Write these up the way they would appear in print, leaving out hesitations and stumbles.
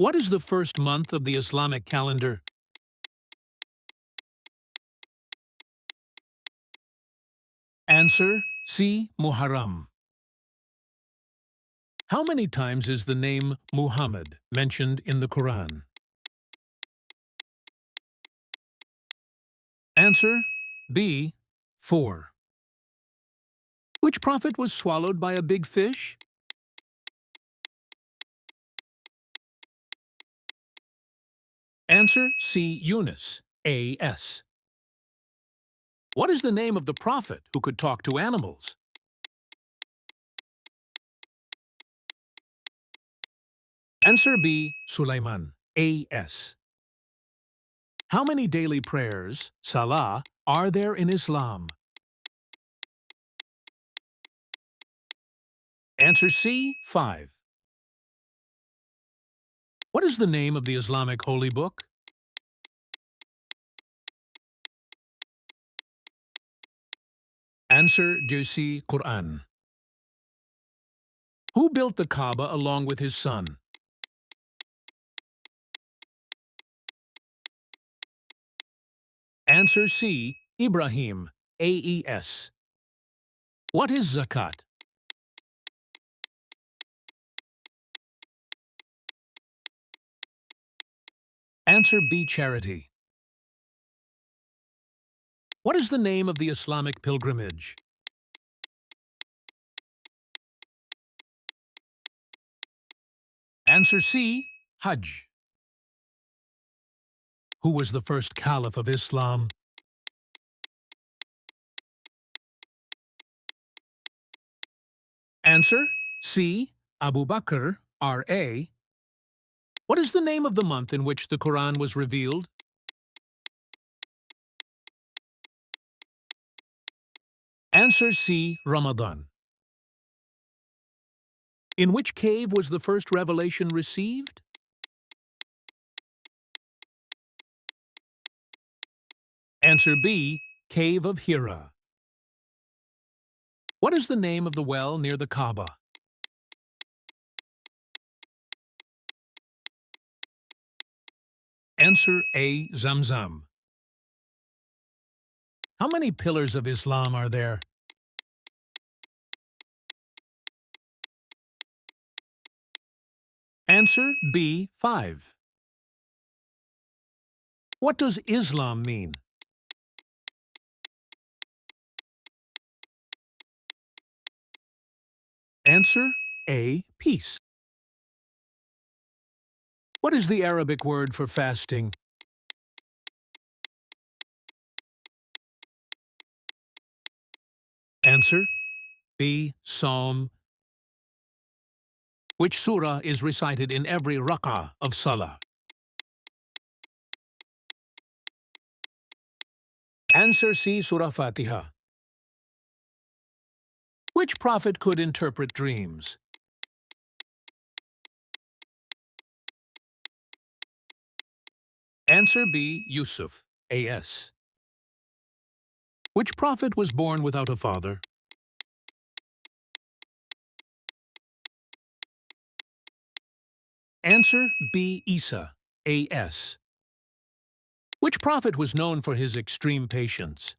What is the first month of the Islamic calendar? Answer C. Muharram. How many times is the name Muhammad mentioned in the Quran? Answer B. 4. Which prophet was swallowed by a big fish? Answer C. Yunus. A.S. What is the name of the prophet who could talk to animals? Answer B. Sulaiman. A.S. How many daily prayers, salah, are there in Islam? Answer C. 5. What is the name of the Islamic holy book? Answer C. Quran. Who built the Kaaba along with his son? Answer C. Ibrahim. AES. What is zakat? Answer B. Charity. What is the name of the Islamic pilgrimage? Answer C. Hajj. Who was the first caliph of Islam? Answer C. Abu Bakr, R.A. What is the name of the month in which the Quran was revealed? Answer C. Ramadan. In which cave was the first revelation received? Answer B. Cave of Hira. What is the name of the well near the Kaaba? Answer A. Zamzam. How many pillars of Islam are there? Answer B. 5. What does Islam mean? Answer A. Peace. What is the Arabic word for fasting? Answer B. Psalm. Which surah is recited in every rak'ah of salah? Answer C. Surah Fatiha. Which prophet could interpret dreams? Answer B. Yusuf. A.S. Which prophet was born without a father? Answer B. Isa. A.S. Which prophet was known for his extreme patience?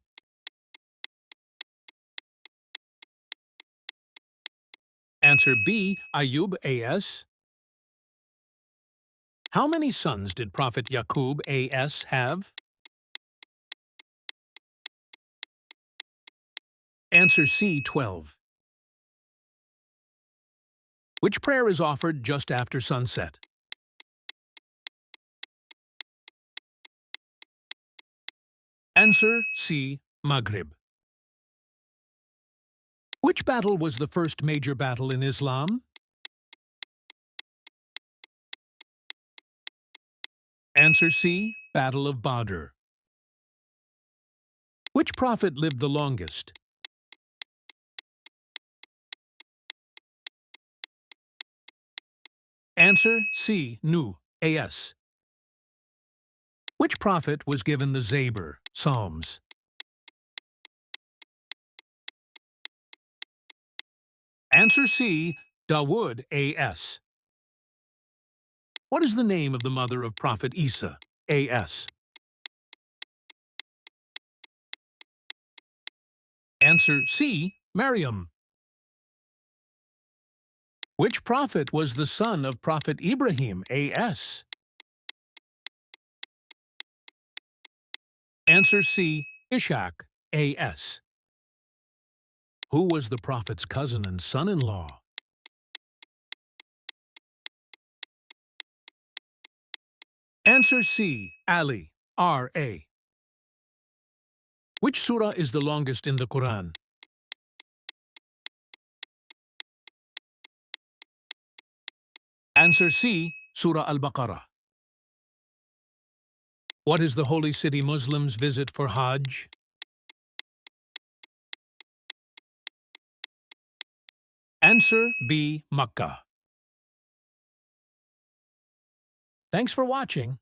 Answer B. Ayub. A.S. How many sons did Prophet Yaqub A.S. have? Answer C. 12. Which prayer is offered just after sunset? Answer C. Maghrib. Which battle was the first major battle in Islam? Answer C. Battle of Badr. Which prophet lived the longest? Answer C. Nuh. A.S. Which prophet was given the Zabur, Psalms? Answer C. Dawood. A.S. What is the name of the mother of Prophet Isa? A.S. Answer C. Maryam. Which prophet was the son of Prophet Ibrahim? A.S. Answer C. Ishaq. A.S. Who was the prophet's cousin and son-in-law? Answer C. Ali. R.A. Which surah is the longest in the Quran? Answer C. Surah Al-Baqarah. What is the holy city Muslims visit for Hajj? Answer B. Makkah. Thanks for watching.